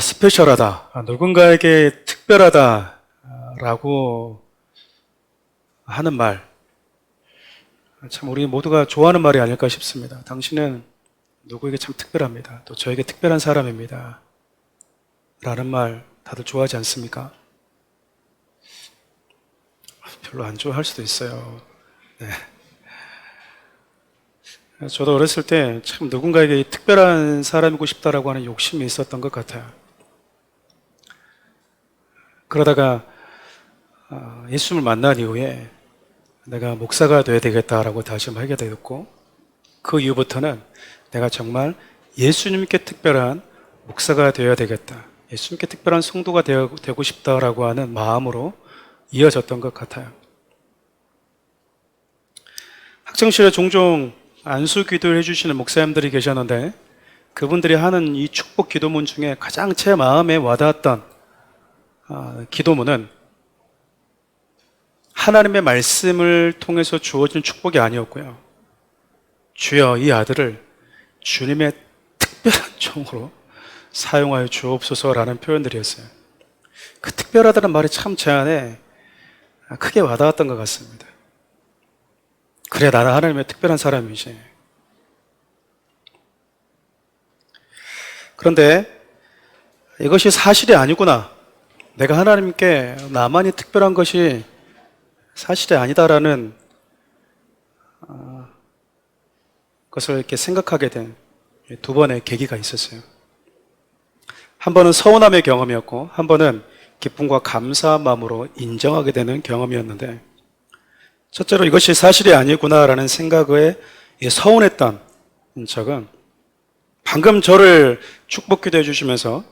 스페셜하다. 누군가에게 특별하다라고 하는 말. 참 우리 모두가 좋아하는 말이 아닐까 싶습니다. 당신은 누구에게 참 특별합니다. 또 저에게 특별한 사람입니다. 라는 말 다들 좋아하지 않습니까? 별로 안 좋아할 수도 있어요. 네. 저도 어렸을 때 참 누군가에게 특별한 사람이고 싶다라고 하는 욕심이 있었던 것 같아요. 그러다가 예수님을 만난 이후에 내가 목사가 되어야 되겠다라고 다짐을 하게 되었고, 그 이후부터는 내가 정말 예수님께 특별한 목사가 되어야 되겠다, 예수님께 특별한 성도가 되고 싶다라고 하는 마음으로 이어졌던 것 같아요. 학창시절에 종종 안수 기도를 해주시는 목사님들이 계셨는데, 그분들이 하는 이 축복 기도문 중에 가장 제 마음에 와닿았던 기도문은 하나님의 말씀을 통해서 주어진 축복이 아니었고요. 주여 이 아들을 주님의 특별한 종으로 사용하여 주옵소서라는 표현들이었어요. 그 특별하다는 말이 참 제 안에 크게 와닿았던 것 같습니다. 그래, 나는 하나님의 특별한 사람이지. 그런데 이것이 사실이 아니구나, 내가 하나님께 나만이 특별한 것이 사실이 아니다라는 것을 이렇게 생각하게 된 두 번의 계기가 있었어요. 한 번은 서운함의 경험이었고, 한 번은 기쁨과 감사한 마음으로 인정하게 되는 경험이었는데, 첫째로 이것이 사실이 아니구나라는 생각에 서운했던 적은, 방금 저를 축복 기도해 주시면서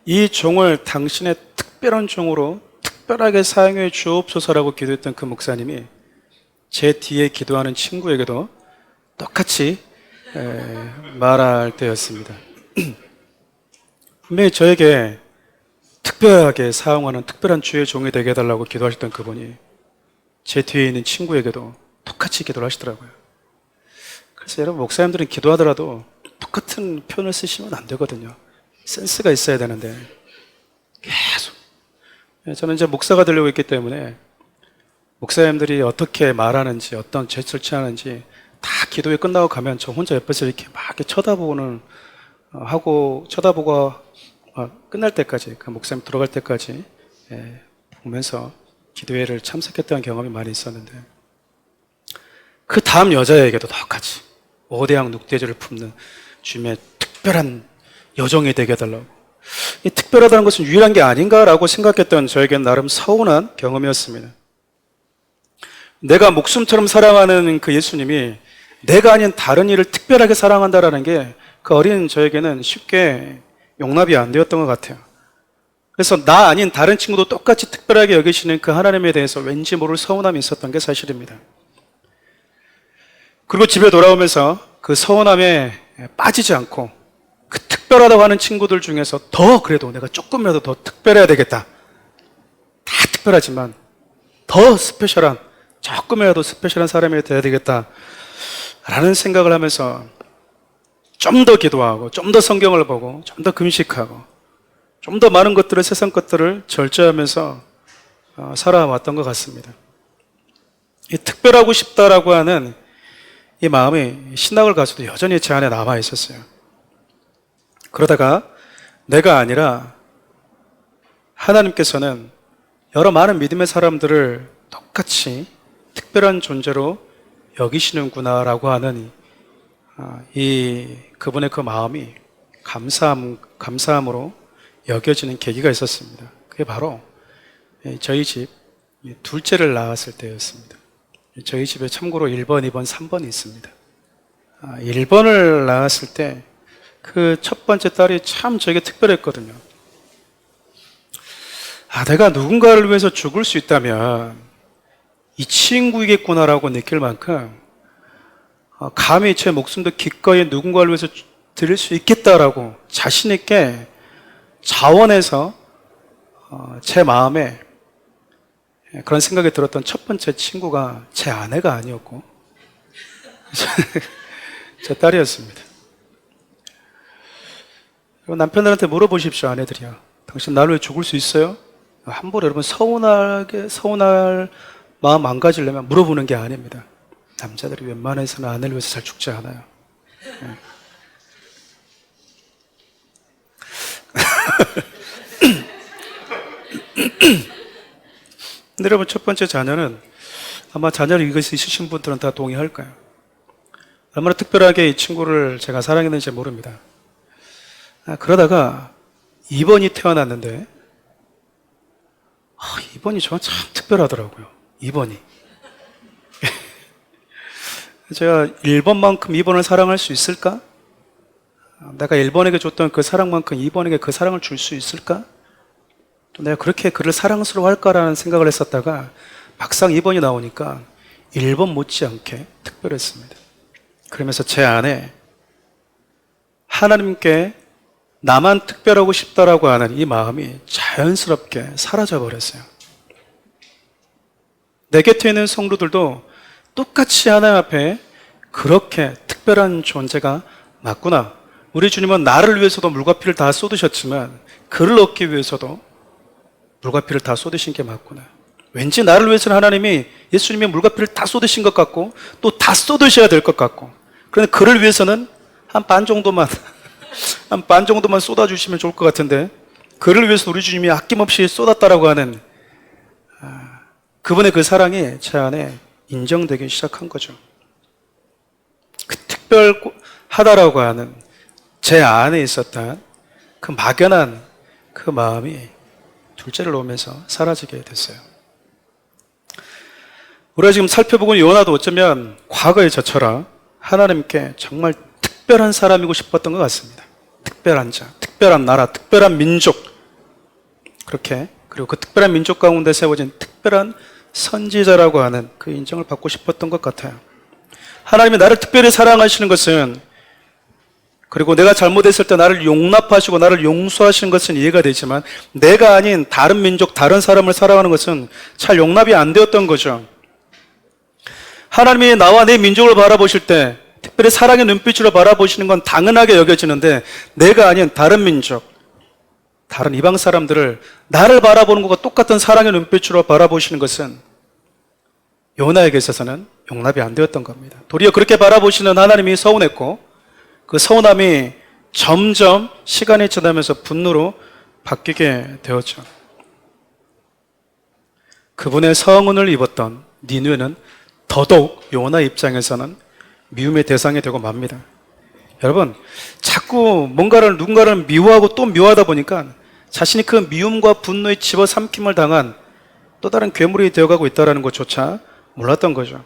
이 종을 당신의 특별한 종으로 특별하게 사용해 주옵소서라고 기도했던 그 목사님이 제 뒤에 기도하는 친구에게도 똑같이 말할 때였습니다. 분명히 저에게 특별하게 사용하는 특별한 주의 종이 되게 해달라고 기도하셨던 그분이 제 뒤에 있는 친구에게도 똑같이 기도를 하시더라고요. 그래서 여러분, 목사님들은 기도하더라도 똑같은 표현을 쓰시면 안 되거든요. 센스가 있어야 되는데 계속. 저는 이제 목사가 되려고 했기 때문에 목사님들이 어떻게 말하는지, 어떤 제스처를 취하는지 다 기도에 끝나고 가면 저 혼자 옆에서 이렇게 막 이렇게 쳐다보고 끝날 때까지, 그 목사님 들어갈 때까지 보면서 기도회를 참석했던 경험이 많이 있었는데, 그 다음 여자에게도 똑같이 오대양 눅대지를 품는 주님의 특별한 여종이 되게 해달라고. 이 특별하다는 것은 유일한 게 아닌가라고 생각했던 저에게는 나름 서운한 경험이었습니다. 내가 목숨처럼 사랑하는 그 예수님이 내가 아닌 다른 이를 특별하게 사랑한다라는 게 그 어린 저에게는 쉽게 용납이 안 되었던 것 같아요. 그래서 나 아닌 다른 친구도 똑같이 특별하게 여기시는 그 하나님에 대해서 왠지 모를 서운함이 있었던 게 사실입니다. 그리고 집에 돌아오면서 그 서운함에 빠지지 않고 그 특별하다고 하는 친구들 중에서 더 그래도 내가 조금이라도 더 특별해야 되겠다, 다 특별하지만 더 스페셜한, 조금이라도 스페셜한 사람이 되어야 되겠다 라는 생각을 하면서 좀 더 기도하고, 좀 더 성경을 보고, 좀 더 금식하고, 좀 더 많은 것들을, 세상 것들을 절제하면서 살아왔던 것 같습니다. 이 특별하고 싶다라고 하는 이 마음이 신학을 가서도 여전히 제 안에 남아 있었어요. 그러다가 내가 아니라 하나님께서는 여러 많은 믿음의 사람들을 똑같이 특별한 존재로 여기시는구나라고 하는 그분의 그 마음이 감사함으로 여겨지는 계기가 있었습니다. 그게 바로 저희 집 둘째를 낳았을 때였습니다. 저희 집에 참고로 1번, 2번, 3번이 있습니다. 1번을 낳았을 때 그 첫 번째 딸이 참 저에게 특별했거든요. 내가 누군가를 위해서 죽을 수 있다면 이 친구이겠구나라고 느낄 만큼 감히 제 목숨도 기꺼이 누군가를 위해서 드릴 수 있겠다라고 자신 있게 자원해서 제 마음에 그런 생각이 들었던 첫 번째 친구가 제 아내가 아니었고 제 딸이었습니다. 남편들한테 물어보십시오. 아내들이요. 당신 나를 왜 죽을 수 있어요? 함부로 여러분 서운할 마음 안 가지려면 물어보는 게 아닙니다. 남자들이 웬만해서는 아내를 위해서 잘 죽지 않아요. 네. 근데 여러분, 첫 번째 자녀는 아마 자녀를 이것이 있으신 분들은 다 동의할 거예요. 얼마나 특별하게 이 친구를 제가 사랑했는지 모릅니다. 그러다가 2번이 태어났는데 2번이 저는 참 특별하더라고요. 2번이. 제가 1번만큼 2번을 사랑할 수 있을까? 내가 1번에게 줬던 그 사랑만큼 2번에게 그 사랑을 줄 수 있을까? 또 내가 그렇게 그를 사랑스러워할까라는 생각을 했었다가 막상 2번이 나오니까 1번 못지않게 특별했습니다. 그러면서 제 안에 하나님께 나만 특별하고 싶다라고 하는 이 마음이 자연스럽게 사라져 버렸어요. 내 곁에 있는 성도들도 똑같이 하나님 앞에 그렇게 특별한 존재가 맞구나. 우리 주님은 나를 위해서도 물과 피를 다 쏟으셨지만 그를 얻기 위해서도 물과 피를 다 쏟으신 게 맞구나. 왠지 나를 위해서는 하나님이 예수님이 물과 피를 다 쏟으신 것 같고 또 다 쏟으셔야 될 것 같고, 그런데 그를 위해서는 한 반 정도만 한 반 정도만 쏟아주시면 좋을 것 같은데 그를 위해서 우리 주님이 아낌없이 쏟았다라고 하는 그분의 그 사랑이 제 안에 인정되기 시작한 거죠. 그 특별하다라고 하는 제 안에 있었던 그 막연한 그 마음이 둘째를 오면서 사라지게 됐어요. 우리가 지금 살펴보고 요나도 어쩌면 과거의 저처럼 하나님께 정말 특별한 사람이고 싶었던 것 같습니다. 특별한 자, 특별한 나라, 특별한 민족, 그렇게, 그리고 그 특별한 민족 가운데 세워진 특별한 선지자라고 하는 그 인정을 받고 싶었던 것 같아요. 하나님이 나를 특별히 사랑하시는 것은, 그리고 내가 잘못했을 때 나를 용납하시고 나를 용서하시는 것은 이해가 되지만 내가 아닌 다른 민족, 다른 사람을 사랑하는 것은 잘 용납이 안 되었던 거죠. 하나님이 나와 내 민족을 바라보실 때 특별히 사랑의 눈빛으로 바라보시는 건 당연하게 여겨지는데 내가 아닌 다른 민족, 다른 이방 사람들을 나를 바라보는 것과 똑같은 사랑의 눈빛으로 바라보시는 것은 요나에게 있어서는 용납이 안 되었던 겁니다. 도리어 그렇게 바라보시는 하나님이 서운했고 그 서운함이 점점 시간이 지나면서 분노로 바뀌게 되었죠. 그분의 성은을 입었던 니느웨는 더더욱 요나 입장에서는 미움의 대상이 되고 맙니다. 여러분, 자꾸 누군가를 미워하고 또 미워하다 보니까 자신이 그 미움과 분노에 집어삼킴을 당한 또 다른 괴물이 되어가고 있다는 것조차 몰랐던 거죠.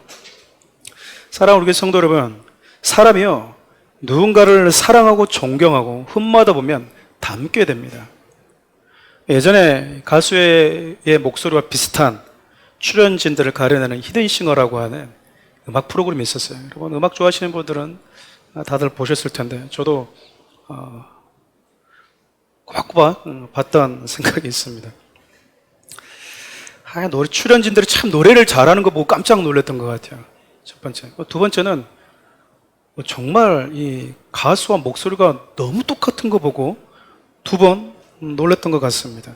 사랑하는 우리 성도 여러분, 사람이요 누군가를 사랑하고 존경하고 흠모하다 보면 닮게 됩니다. 예전에 가수의 목소리와 비슷한 출연진들을 가려내는 히든싱어라고 하는 음악 프로그램이 있었어요. 여러분, 음악 좋아하시는 분들은 다들 보셨을 텐데 저도 꼬박꼬박 봤던 생각이 있습니다. 출연진들이 참 노래를 잘하는 거 보고 깜짝 놀랐던 것 같아요. 첫 번째. 두 번째는 정말 이 가수와 목소리가 너무 똑같은 거 보고 두 번 놀랐던 것 같습니다.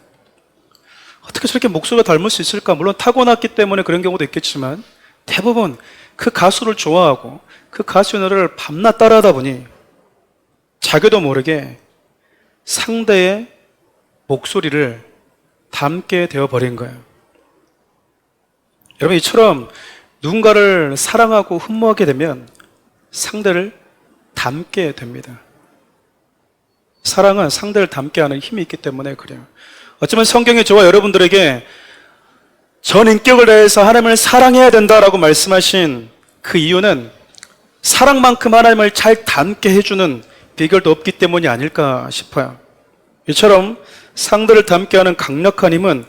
어떻게 저렇게 목소리가 닮을 수 있을까? 물론 타고났기 때문에 그런 경우도 있겠지만 대부분 그 가수를 좋아하고 그 가수의 노래를 밤낮 따라하다 보니 자기도 모르게 상대의 목소리를 닮게 되어버린 거예요. 여러분, 이처럼 누군가를 사랑하고 흠모하게 되면 상대를 닮게 됩니다. 사랑은 상대를 닮게 하는 힘이 있기 때문에 그래요. 어쩌면 성경이 저와 여러분들에게 전 인격을 다해서 하나님을 사랑해야 된다라고 말씀하신 그 이유는 사랑만큼 하나님을 잘 닮게 해주는 비결도 없기 때문이 아닐까 싶어요. 이처럼 상대를 닮게 하는 강력한 힘은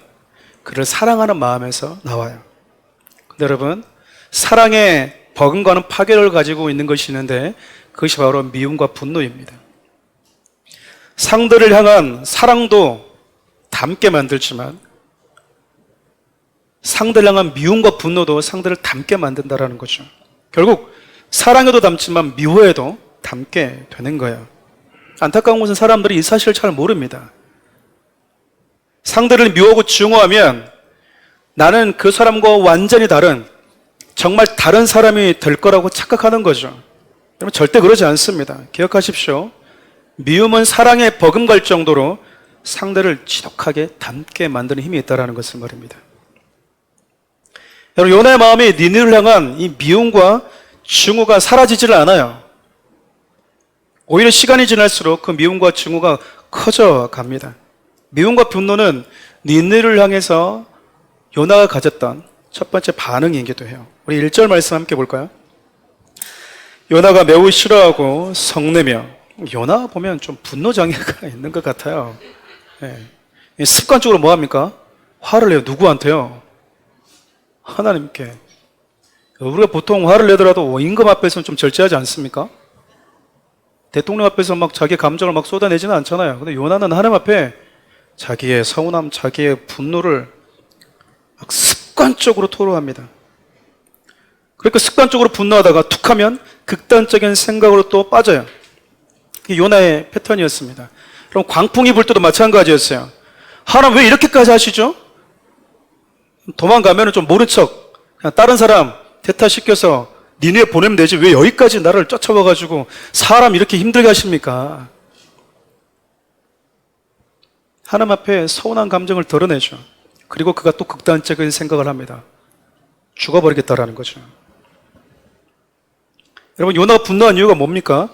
그를 사랑하는 마음에서 나와요. 근데 여러분, 사랑의 버금가는 파괴를 가지고 있는 것이 있는데 그것이 바로 미움과 분노입니다. 상대를 향한 사랑도 닮게 만들지만 상대를 향한 미움과 분노도 상대를 닮게 만든다는 거죠. 결국 사랑에도 닮지만 미워에도 닮게 되는 거예요. 안타까운 것은 사람들이 이 사실을 잘 모릅니다. 상대를 미워하고 증오하면 나는 그 사람과 완전히 다른, 정말 다른 사람이 될 거라고 착각하는 거죠. 여러분, 절대 그러지 않습니다. 기억하십시오. 미움은 사랑에 버금갈 정도로 상대를 지독하게 닮게 만드는 힘이 있다는 것을 말입니다. 여러분, 요나의 마음이 니느를 향한 이 미움과 증오가 사라지질 않아요. 오히려 시간이 지날수록 그 미움과 증오가 커져 갑니다. 미움과 분노는 니느를 향해서 요나가 가졌던 첫 번째 반응이기도 해요. 우리 1절 말씀 함께 볼까요? 요나가 매우 싫어하고 성내며, 요나 보면 좀 분노장애가 있는 것 같아요. 네. 습관적으로 뭐 합니까? 화를 내요. 누구한테요? 하나님께. 우리가 보통 화를 내더라도 임금 앞에서는 좀 절제하지 않습니까? 대통령 앞에서 막 자기 감정을 막 쏟아내지는 않잖아요. 근데 요나는 하나님 앞에 자기의 서운함, 자기의 분노를 막 습관적으로 토로합니다. 그러니까 습관적으로 분노하다가 툭 하면 극단적인 생각으로 또 빠져요. 이게 요나의 패턴이었습니다. 그럼 광풍이 불 때도 마찬가지였어요. 하나님 왜 이렇게까지 하시죠? 도망가면 좀 모른 척 그냥 다른 사람 대타시켜서 니네 보내면 되지 왜 여기까지 나를 쫓아와가지고 사람 이렇게 힘들게 하십니까? 하나님 앞에 서운한 감정을 드러내죠. 그리고 그가 또 극단적인 생각을 합니다. 죽어버리겠다라는 거죠. 여러분, 요나가 분노한 이유가 뭡니까?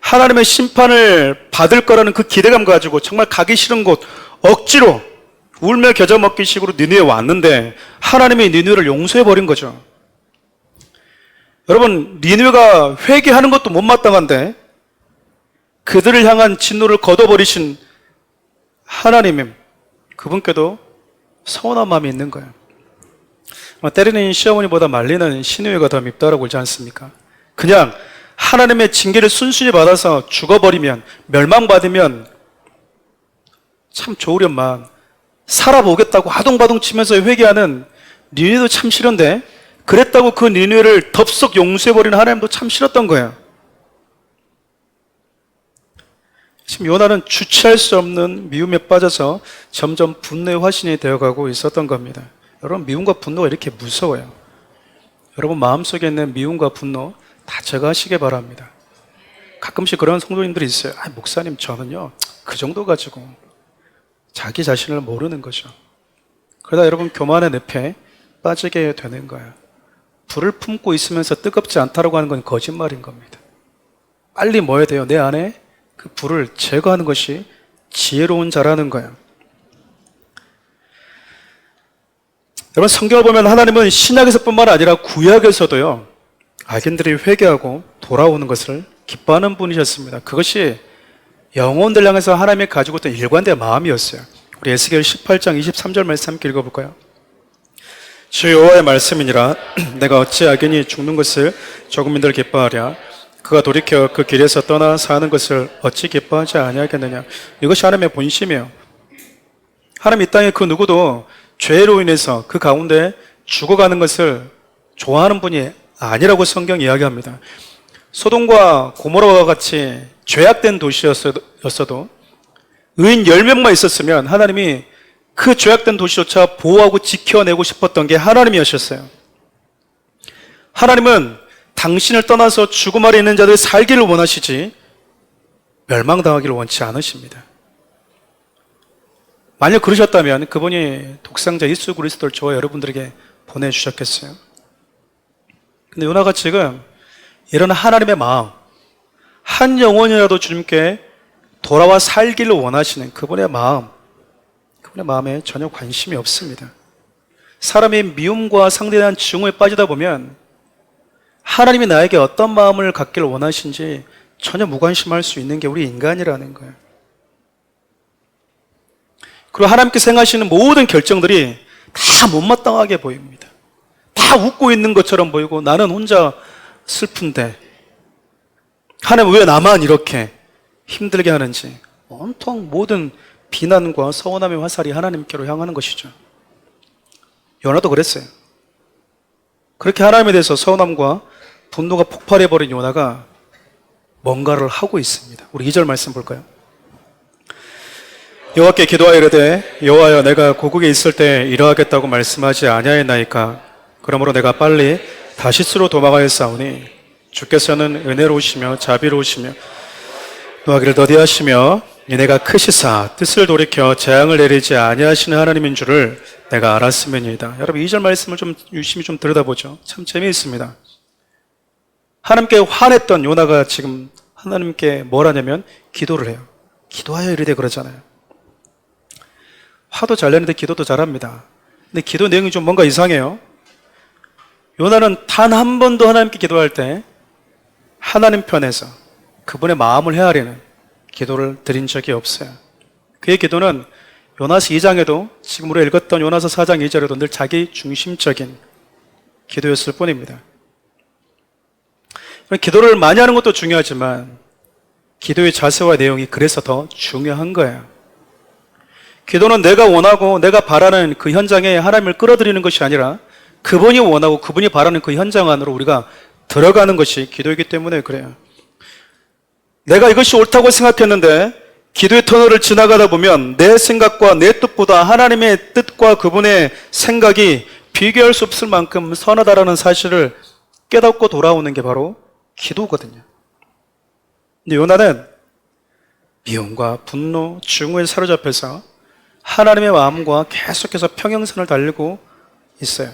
하나님의 심판을 받을 거라는 그 기대감 가지고 정말 가기 싫은 곳 억지로 울며 겨자 먹기 식으로 니느웨에 왔는데 하나님이 니느웨를 용서해버린 거죠. 여러분, 니느웨가 회개하는 것도 못마땅한데 그들을 향한 진노를 걷어버리신 하나님, 그분께도 서운한 마음이 있는 거예요. 때리는 시어머니보다 말리는 시누이가 더 밉다라고 그러지 않습니까? 그냥 하나님의 징계를 순순히 받아서 죽어버리면, 멸망받으면 참 좋으련만 살아보겠다고 아동바동 치면서 회개하는 니느웨도 참 싫은데 그랬다고 그 니느웨를 덥석 용서해버리는 하나님도 참 싫었던 거예요. 지금 요나는 주체할 수 없는 미움에 빠져서 점점 분노의 화신이 되어가고 있었던 겁니다. 여러분, 미움과 분노가 이렇게 무서워요. 여러분 마음속에 있는 미움과 분노 다 제거하시기 바랍니다. 가끔씩 그런 성도님들이 있어요. 목사님 저는요 그 정도 가지고 자기 자신을 모르는 거죠. 그러다 여러분 교만의 늪에 빠지게 되는 거예요. 불을 품고 있으면서 뜨겁지 않다라고 하는 건 거짓말인 겁니다. 빨리 뭐 해야 돼요? 내 안에 그 불을 제거하는 것이 지혜로운 자라는 거예요. 여러분, 성경을 보면 하나님은 신약에서뿐만 아니라 구약에서도요 악인들이 회개하고 돌아오는 것을 기뻐하는 분이셨습니다. 그것이 영혼들 향해서 하나님이 가지고 있던 일관된 마음이었어요. 우리 에스겔 18장 23절 말씀 함께 읽어볼까요? 주 여호와의 말씀이니라. 내가 어찌 악인이 죽는 것을 조국민들 기뻐하랴. 그가 돌이켜 그 길에서 떠나 사는 것을 어찌 기뻐하지 아니하겠느냐. 이것이 하나님의 본심이에요. 하나님 이 땅에 그 누구도 죄로 인해서 그 가운데 죽어가는 것을 좋아하는 분이 아니라고 성경 이야기합니다. 소돔과 고모라와 같이 죄악된 도시였어도 의인 10명만 있었으면 하나님이 그 죄악된 도시조차 보호하고 지켜내고 싶었던 게 하나님이었어요. 하나님은 당신을 떠나서 죽음 아래 있는 자들이 살기를 원하시지 멸망당하기를 원치 않으십니다. 만약 그러셨다면 그분이 독생자 예수 그리스도를 저와 여러분들에게 보내주셨겠어요? 근데 요나가 지금 이런 하나님의 마음, 한 영혼이라도 주님께 돌아와 살기를 원하시는 그분의 마음에 전혀 관심이 없습니다. 사람이 미움과 상대에 대한 증오에 빠지다 보면 하나님이 나에게 어떤 마음을 갖기를 원하신지 전혀 무관심할 수 있는 게 우리 인간이라는 거예요. 그리고 하나님께서 행하시는 모든 결정들이 다 못마땅하게 보입니다. 다 웃고 있는 것처럼 보이고 나는 혼자 슬픈데 하나님 왜 나만 이렇게 힘들게 하는지 온통 모든 비난과 서운함의 화살이 하나님께로 향하는 것이죠. 요나도 그랬어요. 그렇게 하나님에 대해서 서운함과 분노가 폭발해버린 요나가 뭔가를 하고 있습니다. 우리 2절 말씀 볼까요? 여호와께 기도하여 이르되 여호와여 내가 고국에 있을 때 이러하겠다고 말씀하지 아니하였나이까. 그러므로 내가 빨리 다시스로 도망하였사오니 주께서는 은혜로우시며 자비로우시며 노하기를 더디하시며 이내가 크시사 뜻을 돌이켜 재앙을 내리지 아니하시는 하나님인 줄을 내가 알았음이니이다. 여러분 2절 말씀을 좀 유심히 좀 들여다보죠. 참 재미있습니다. 하나님께 화냈던 요나가 지금 하나님께 뭘 하냐면 기도를 해요. 기도하여 이르되 그러잖아요. 화도 잘 내는데 기도도 잘합니다. 근데 기도 내용이 좀 뭔가 이상해요. 요나는 단 한 번도 하나님께 기도할 때 하나님 편에서 그분의 마음을 헤아리는 기도를 드린 적이 없어요. 그의 기도는 요나서 2장에도 지금 우리가 읽었던 요나서 4장 2절에도 늘 자기 중심적인 기도였을 뿐입니다. 기도를 많이 하는 것도 중요하지만 기도의 자세와 내용이 그래서 더 중요한 거예요. 기도는 내가 원하고 내가 바라는 그 현장에 하나님을 끌어들이는 것이 아니라 그분이 원하고 그분이 바라는 그 현장 안으로 우리가 들어가는 것이 기도이기 때문에 그래요. 내가 이것이 옳다고 생각했는데 기도의 터널을 지나가다 보면 내 생각과 내 뜻보다 하나님의 뜻과 그분의 생각이 비교할 수 없을 만큼 선하다라는 사실을 깨닫고 돌아오는 게 바로 기도거든요. 근데 요나는 미움과 분노, 증오에 사로잡혀서 하나님의 마음과 계속해서 평행선을 달리고 있어요.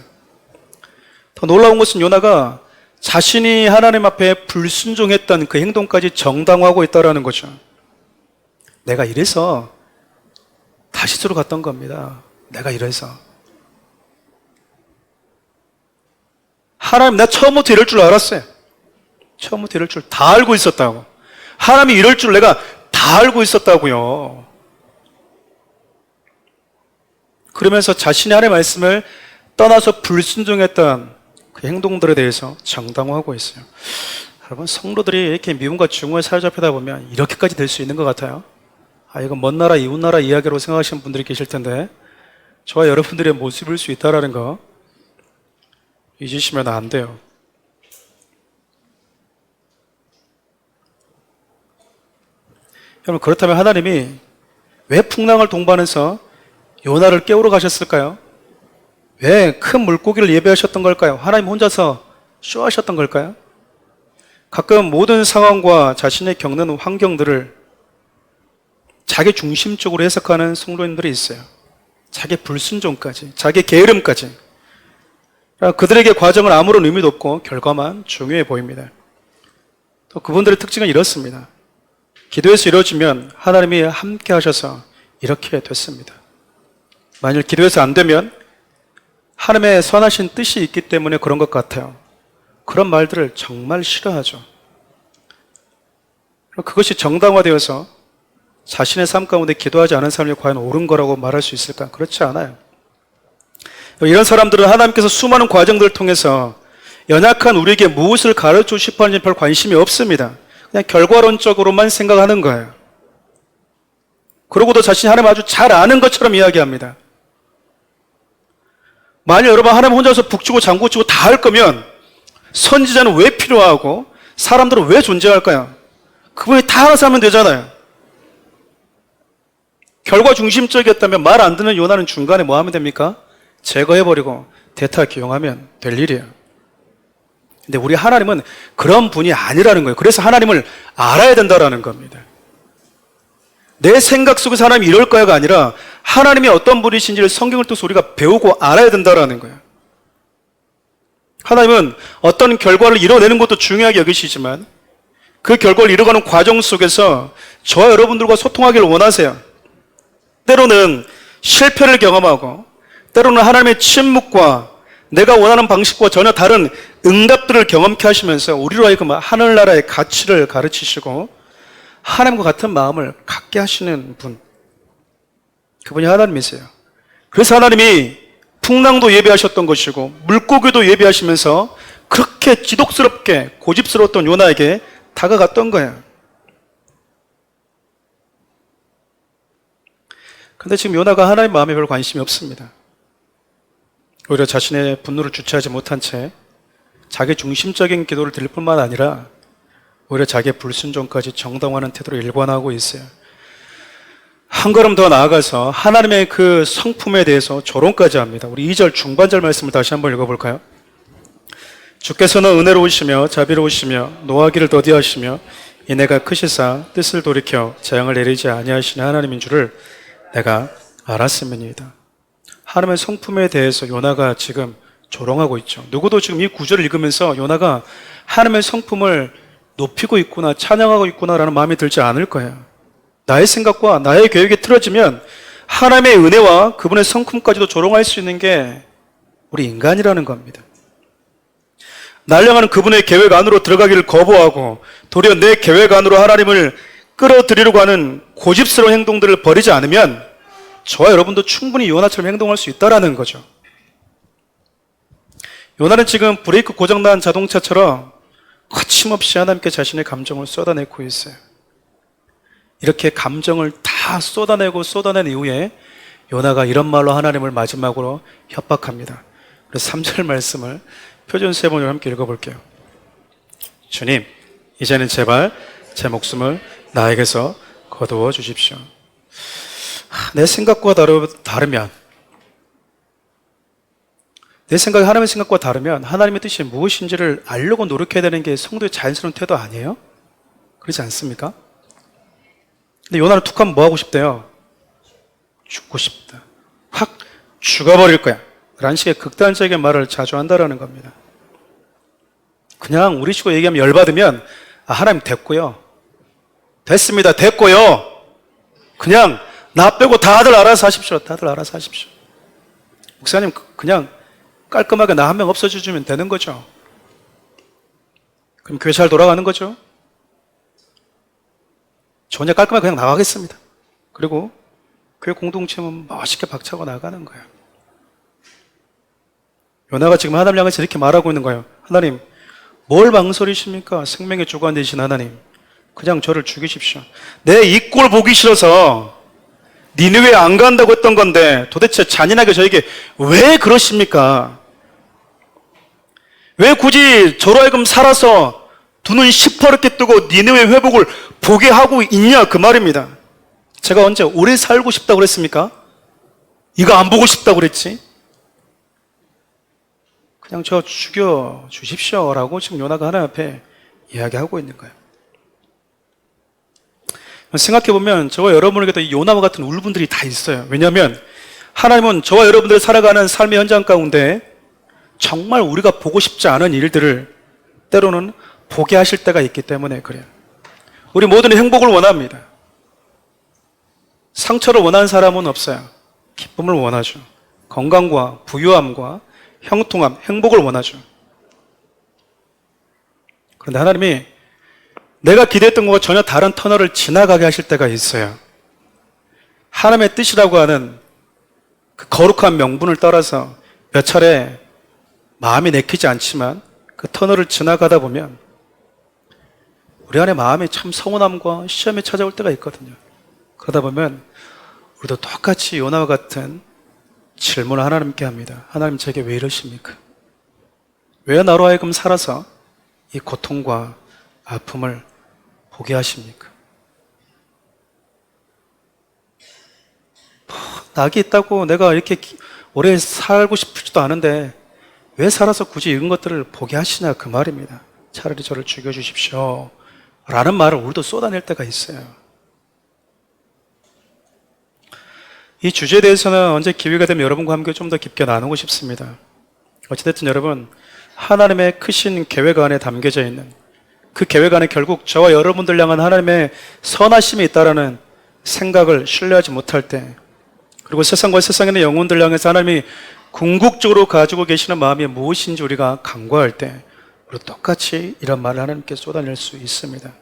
더 놀라운 것은 요나가 자신이 하나님 앞에 불순종했던 그 행동까지 정당화하고 있다는 거죠. 내가 이래서 다시스로 갔던 겁니다. 내가 이래서. 하나님, 내가 처음부터 이럴 줄 알았어요. 처음부터 이럴 줄 다 알고 있었다고. 하나님이 이럴 줄 내가 다 알고 있었다고요. 그러면서 자신이 하나님의 말씀을 떠나서 불순종했던 그 행동들에 대해서 정당화하고 있어요. 여러분, 성도들이 이렇게 미움과 증오에 사로잡히다 보면 이렇게까지 될 수 있는 것 같아요. 이건 먼 나라, 이웃 나라 이야기로 생각하시는 분들이 계실 텐데 저와 여러분들의 모습일 수 있다는 거 잊으시면 안 돼요. 여러분, 그렇다면 하나님이 왜 풍랑을 동반해서 요나를 깨우러 가셨을까요? 왜 큰 물고기를 예배하셨던 걸까요? 하나님 혼자서 쇼하셨던 걸까요? 가끔 모든 상황과 자신의 겪는 환경들을 자기 중심적으로 해석하는 성도님들이 있어요. 자기 불순종까지, 자기 게으름까지. 그들에게 과정은 아무런 의미도 없고 결과만 중요해 보입니다. 또 그분들의 특징은 이렇습니다. 기도에서 이루어지면 하나님이 함께 하셔서 이렇게 됐습니다. 만일 기도에서 안 되면 하나님의 선하신 뜻이 있기 때문에 그런 것 같아요. 그런 말들을 정말 싫어하죠. 그것이 정당화되어서 자신의 삶 가운데 기도하지 않은 사람이 과연 옳은 거라고 말할 수 있을까? 그렇지 않아요. 이런 사람들은 하나님께서 수많은 과정들을 통해서 연약한 우리에게 무엇을 가르치고 싶어 하는지 별 관심이 없습니다. 그냥 결과론적으로만 생각하는 거예요. 그러고도 자신이 하나님 아주 잘 아는 것처럼 이야기합니다. 만약 여러분 하나님 혼자서 북치고 장구치고 다 할 거면 선지자는 왜 필요하고 사람들은 왜 존재할까요? 그분이 다 알아서 하면 되잖아요. 결과 중심적이었다면 말 안 듣는 요나는 중간에 뭐 하면 됩니까? 제거해버리고 대타 기용하면 될 일이에요. 근데 우리 하나님은 그런 분이 아니라는 거예요. 그래서 하나님을 알아야 된다는 겁니다. 내 생각 속에서 하나님이 이럴 거야가 아니라 하나님이 어떤 분이신지를 성경을 통해서 우리가 배우고 알아야 된다는 거예요. 하나님은 어떤 결과를 이뤄내는 것도 중요하게 여기시지만 그 결과를 이뤄가는 과정 속에서 저와 여러분들과 소통하기를 원하세요. 때로는 실패를 경험하고 때로는 하나님의 침묵과 내가 원하는 방식과 전혀 다른 응답들을 경험케 하시면서 우리로 하여금 하늘나라의 가치를 가르치시고 하나님과 같은 마음을 갖게 하시는 분, 그분이 하나님이세요. 그래서 하나님이 풍랑도 예배하셨던 것이고 물고기도 예배하시면서 그렇게 지독스럽게 고집스러웠던 요나에게 다가갔던 거예요. 그런데 지금 요나가 하나님 마음에 별 관심이 없습니다. 오히려 자신의 분노를 주체하지 못한 채 자기 중심적인 기도를 드릴 뿐만 아니라 오히려 자기의 불순종까지 정당화하는 태도로 일관하고 있어요. 한 걸음 더 나아가서 하나님의 그 성품에 대해서 조롱까지 합니다. 우리 2절 중반절 말씀을 다시 한번 읽어볼까요? 주께서는 은혜로우시며 자비로우시며 노하기를 더디하시며 인애가 크시사 뜻을 돌이켜 재앙을 내리지 아니하시는 하나님인 줄을 내가 알았음이니이다. 하나님의 성품에 대해서 요나가 지금 조롱하고 있죠. 누구도 지금 이 구절을 읽으면서 요나가 하나님의 성품을 높이고 있구나, 찬양하고 있구나라는 마음이 들지 않을 거예요. 나의 생각과 나의 계획이 틀어지면 하나님의 은혜와 그분의 성품까지도 조롱할 수 있는 게 우리 인간이라는 겁니다. 날 향하는 그분의 계획 안으로 들어가기를 거부하고 도리어 내 계획 안으로 하나님을 끌어들이려고 하는 고집스러운 행동들을 버리지 않으면 저와 여러분도 충분히 요나처럼 행동할 수 있다는 거죠. 요나는 지금 브레이크 고장난 자동차처럼 거침없이 하나님께 자신의 감정을 쏟아내고 있어요. 이렇게 감정을 다 쏟아낸 이후에 요나가 이런 말로 하나님을 마지막으로 협박합니다. 그래서 3절 말씀을 표준 세번으로 함께 읽어볼게요. 주님, 이제는 제발 제 목숨을 나에게서 거두어 주십시오. 내 생각과 다르면, 내 생각이 하나님의 생각과 다르면 하나님의 뜻이 무엇인지를 알려고 노력해야 되는 게 성도의 자연스러운 태도 아니에요? 그렇지 않습니까? 근데 요나는 툭 하면 뭐 하고 싶대요? 죽고 싶다. 확 죽어버릴 거야. 라는 식의 극단적인 말을 자주 한다라는 겁니다. 그냥 우리 식으로 얘기하면 열받으면 하나님 됐고요. 됐습니다. 됐고요. 그냥 나 빼고 다들 알아서 하십시오. 다들 알아서 하십시오. 목사님 그냥 깔끔하게 나 한 명 없어져주면 되는 거죠. 그럼 교회 잘 돌아가는 거죠. 저 혼자 깔끔하게 그냥 나가겠습니다. 그리고 교회 공동체는 멋있게 박차고 나가는 거예요. 요나가 지금 하나님 향해서 이렇게 말하고 있는 거예요. 하나님, 뭘 망설이십니까? 생명의 주관 되신 하나님, 그냥 저를 죽이십시오. 내 이 꼴 보기 싫어서 니느웨 안 간다고 했던 건데 도대체 잔인하게 저에게 왜 그러십니까? 왜 굳이 저로 하여금 살아서 두 눈 시퍼렇게 뜨고 니느웨 회복을 보게 하고 있냐 그 말입니다. 제가 언제 오래 살고 싶다고 그랬습니까? 이거 안 보고 싶다고 그랬지? 그냥 저 죽여 주십시오 라고 지금 요나가 하나님 앞에 이야기하고 있는 거예요. 생각해보면 저와 여러분에게도 이 요나와 같은 울분들이 다 있어요. 왜냐하면 하나님은 저와 여러분들 살아가는 삶의 현장 가운데 정말 우리가 보고 싶지 않은 일들을 때로는 보게 하실 때가 있기 때문에 그래요. 우리 모두는 행복을 원합니다. 상처를 원하는 사람은 없어요. 기쁨을 원하죠. 건강과 부유함과 형통함, 행복을 원하죠. 그런데 하나님이 내가 기대했던 것과 전혀 다른 터널을 지나가게 하실 때가 있어요. 하나님의 뜻이라고 하는 그 거룩한 명분을 따라서 몇 차례 마음이 내키지 않지만 그 터널을 지나가다 보면 우리 안에 마음에 참 서운함과 시험이 찾아올 때가 있거든요. 그러다 보면 우리도 똑같이 요나와 같은 질문을 하나님께 합니다. 하나님, 제게 왜 이러십니까? 왜 나로 하여금 살아서 이 고통과 아픔을 보게 하십니까? 낙이 있다고 내가 이렇게 오래 살고 싶지도 않은데 왜 살아서 굳이 이런 것들을 보게 하시냐 그 말입니다. 차라리 저를 죽여주십시오 라는 말을 우리도 쏟아낼 때가 있어요. 이 주제에 대해서는 언제 기회가 되면 여러분과 함께 좀 더 깊게 나누고 싶습니다. 어찌됐든 여러분, 하나님의 크신 계획 안에 담겨져 있는 그 계획 안에 결국 저와 여러분들 향한 하나님의 선하심이 있다라는 생각을 신뢰하지 못할 때, 그리고 세상과 세상에 있는 영혼들 향해서 하나님이 궁극적으로 가지고 계시는 마음이 무엇인지 우리가 간과할 때 우리 똑같이 이런 말을 하나님께 쏟아낼 수 있습니다.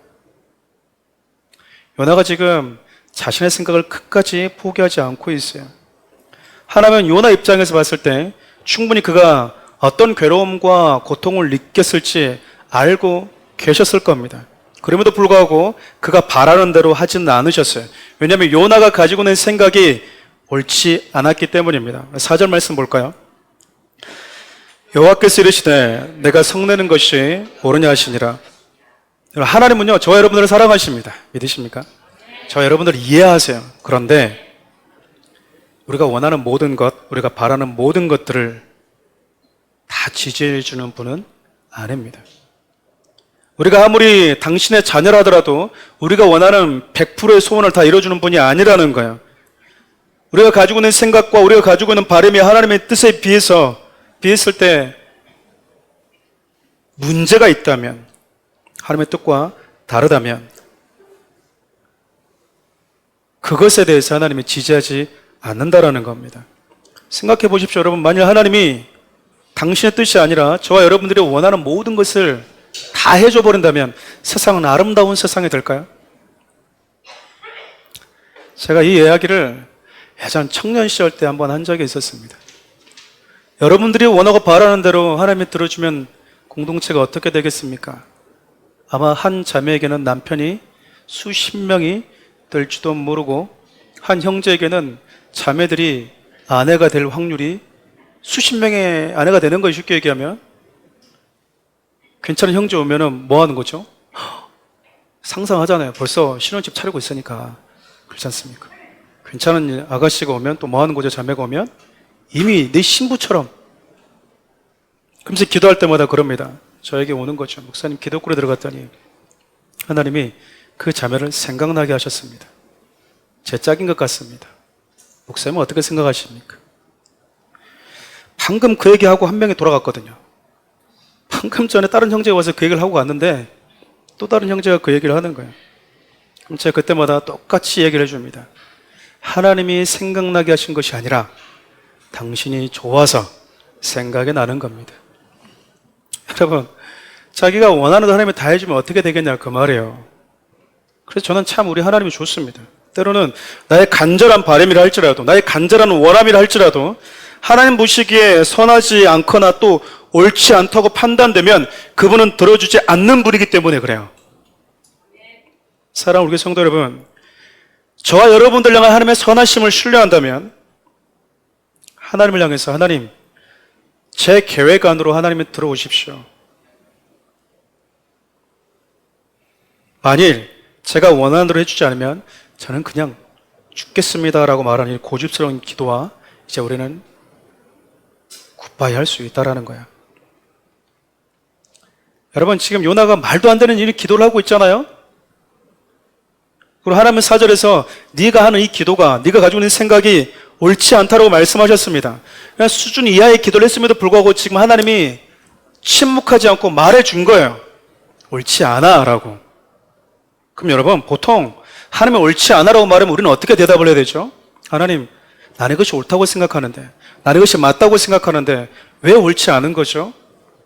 요나가 지금 자신의 생각을 끝까지 포기하지 않고 있어요. 하나님은 요나 입장에서 봤을 때 충분히 그가 어떤 괴로움과 고통을 느꼈을지 알고 계셨을 겁니다. 그럼에도 불구하고 그가 바라는 대로 하지는 않으셨어요. 왜냐하면 요나가 가지고 있는 생각이 옳지 않았기 때문입니다. 4절 말씀 볼까요? 여호와께서 이르시되 내가 성내는 것이 옳으냐 하시니라. 하나님은요, 저와 여러분들을 사랑하십니다. 믿으십니까? 저와 여러분들을 이해하세요. 그런데 우리가 원하는 모든 것, 우리가 바라는 모든 것들을 다 지지해 주는 분은 아닙니다. 우리가 아무리 당신의 자녀라더라도 우리가 원하는 100%의 소원을 다 이뤄주는 분이 아니라는 거예요. 우리가 가지고 있는 생각과 우리가 가지고 있는 바람이 하나님의 뜻에 비했을 때 문제가 있다면, 하나님의 뜻과 다르다면 그것에 대해서 하나님이 지지하지 않는다라는 겁니다. 생각해 보십시오. 여러분, 만일 하나님이 당신의 뜻이 아니라 저와 여러분들이 원하는 모든 것을 다 해줘 버린다면 세상은 아름다운 세상이 될까요? 제가 이 이야기를 예전 청년 시절 때 한번 한 적이 있었습니다. 여러분들이 원하고 바라는 대로 하나님이 들어주면 공동체가 어떻게 되겠습니까? 아마 한 자매에게는 남편이 수십 명이 될지도 모르고, 한 형제에게는 자매들이 아내가 될 확률이 수십 명의 아내가 되는 거예요. 쉽게 얘기하면. 괜찮은 형제 오면은 뭐 하는 거죠? 상상하잖아요. 벌써 신혼집 차리고 있으니까. 그렇지 않습니까? 괜찮은 아가씨가 오면 또 뭐 하는 거죠? 자매가 오면? 이미 내 신부처럼. 그러면서 기도할 때마다 그럽니다. 저에게 오는 거죠. 목사님, 기도골에 들어갔더니 하나님이 그 자매를 생각나게 하셨습니다. 제 짝인 것 같습니다. 목사님은 어떻게 생각하십니까? 방금 그 얘기하고 한 명이 돌아갔거든요. 방금 전에 다른 형제가 와서 그 얘기를 하고 갔는데 또 다른 형제가 그 얘기를 하는 거예요. 그럼 제가 그때마다 똑같이 얘기를 해줍니다. 하나님이 생각나게 하신 것이 아니라 당신이 좋아서 생각이 나는 겁니다. 여러분, 자기가 원하는 거 하나님이 다 해주면 어떻게 되겠냐 그 말이에요. 그래서 저는 참 우리 하나님이 좋습니다. 때로는 나의 간절한 바람이라 할지라도, 나의 간절한 원함이라 할지라도 하나님 보시기에 선하지 않거나 또 옳지 않다고 판단되면 그분은 들어주지 않는 분이기 때문에 그래요. 사랑하는 우리 성도 여러분, 저와 여러분들 향한 하나님의 선하심을 신뢰한다면 하나님을 향해서 하나님, 제 계획 안으로 하나님이 들어오십시오. 만일 제가 원하는 대로 해주지 않으면 저는 그냥 죽겠습니다라고 말하는 이 고집스러운 기도와 이제 우리는 굿바이 할 수 있다라는 거야. 여러분, 지금 요나가 말도 안 되는 일 기도를 하고 있잖아요. 그리고 하나님은 4절에서 네가 하는 이 기도가, 네가 가지고 있는 생각이 옳지 않다라고 말씀하셨습니다. 그냥 수준 이하의 기도를 했음에도 불구하고 지금 하나님이 침묵하지 않고 말해준 거예요. 옳지 않아 라고. 그럼 여러분, 보통 하나님이 옳지 않아라고 말하면 우리는 어떻게 대답을 해야 되죠? 하나님, 나는 이것이 옳다고 생각하는데, 나는 이것이 맞다고 생각하는데 왜 옳지 않은 거죠?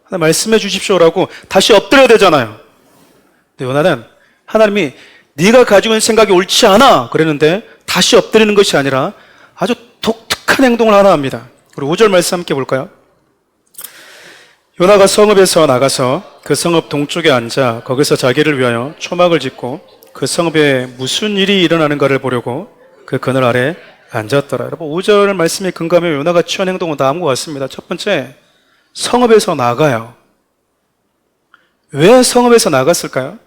하나님 말씀해 주십시오라고 다시 엎드려야 되잖아요. 근데 요나는 하나님이 네가 가지고 있는 생각이 옳지 않아 그랬는데 다시 엎드리는 것이 아니라 아주 독특한 행동을 하나 합니다. 우리 5절 말씀 함께 볼까요? 요나가 성읍에서 나가서 그 성읍 동쪽에 앉아 거기서 자기를 위하여 초막을 짓고 그 성읍에 무슨 일이 일어나는가를 보려고 그 그늘 아래 앉았더라. 여러분, 5절 말씀에 근거하면 요나가 취한 행동은 다음과 같습니다. 첫 번째, 성읍에서 나가요. 왜 성읍에서 나갔을까요?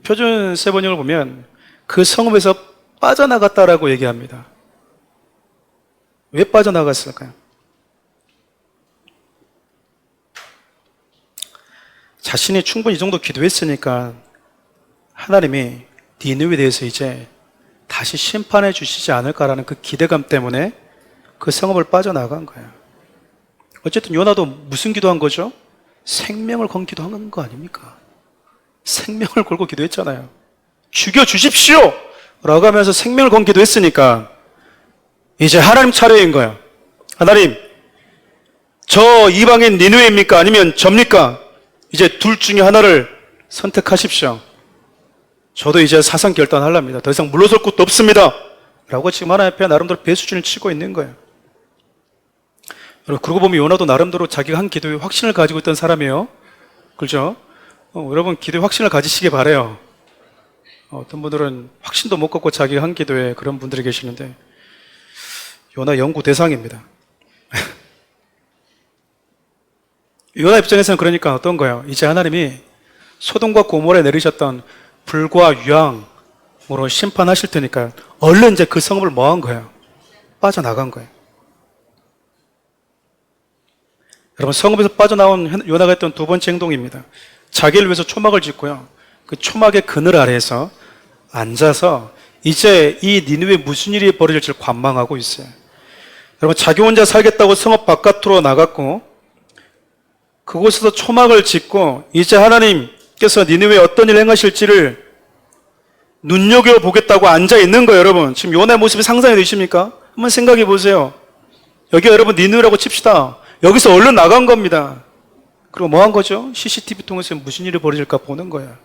표준 세번역을 보면 그 성읍에서 빠져나갔다라고 얘기합니다. 왜 빠져나갔을까요? 자신이 충분히 이 정도 기도했으니까 하나님이 니느웨에 대해서 이제 다시 심판해 주시지 않을까라는 그 기대감 때문에 그 성읍을 빠져나간 거예요. 어쨌든 요나도 무슨 기도한 거죠? 생명을 건 기도한 거 아닙니까? 생명을 걸고 기도했잖아요. 죽여주십시오! 라고 하면서 생명을 건 기도했으니까 이제 하나님 차례인 거예요. 하나님, 저 이방인 니느웨입니까? 아니면 접니까? 이제 둘 중에 하나를 선택하십시오. 저도 이제 사상 결단하랍니다. 더 이상 물러설 곳도 없습니다. 라고 지금 하나님 앞에 나름대로 배수준을 치고 있는 거예요. 여러분, 그러고 보면 요나도 나름대로 자기가 한 기도에 확신을 가지고 있던 사람이에요. 그렇죠? 여러분, 기도에 확신을 가지시기 바라요. 어떤 분들은 확신도 못 갖고 자기가 한 기도에 그런 분들이 계시는데 요나 연구 대상입니다. 요나 입장에서는 그러니까 어떤 거예요? 이제 하나님이 소돔과 고모라에 내리셨던 불과 유황으로 심판하실 테니까 얼른 이제 그 성읍을 뭐 한 거예요? 빠져나간 거예요. 여러분, 성읍에서 빠져나온 요나가 했던 두 번째 행동입니다. 자기를 위해서 초막을 짓고요. 그 초막의 그늘 아래에서 앉아서 이제 이 니느웨에 무슨 일이 벌어질지를 관망하고 있어요. 여러분, 자기 혼자 살겠다고 성읍 바깥으로 나갔고 그곳에서 초막을 짓고 이제 하나님께서 니느웨에 어떤 일을 행하실지를 눈여겨보겠다고 앉아 있는 거예요. 여러분, 지금 요나의 모습이 상상이 되십니까? 한번 생각해 보세요. 여기 여러분 니느웨라고 칩시다. 여기서 얼른 나간 겁니다. 그리고 뭐 한 거죠? CCTV 통해서 무슨 일이 벌어질까 보는 거예요.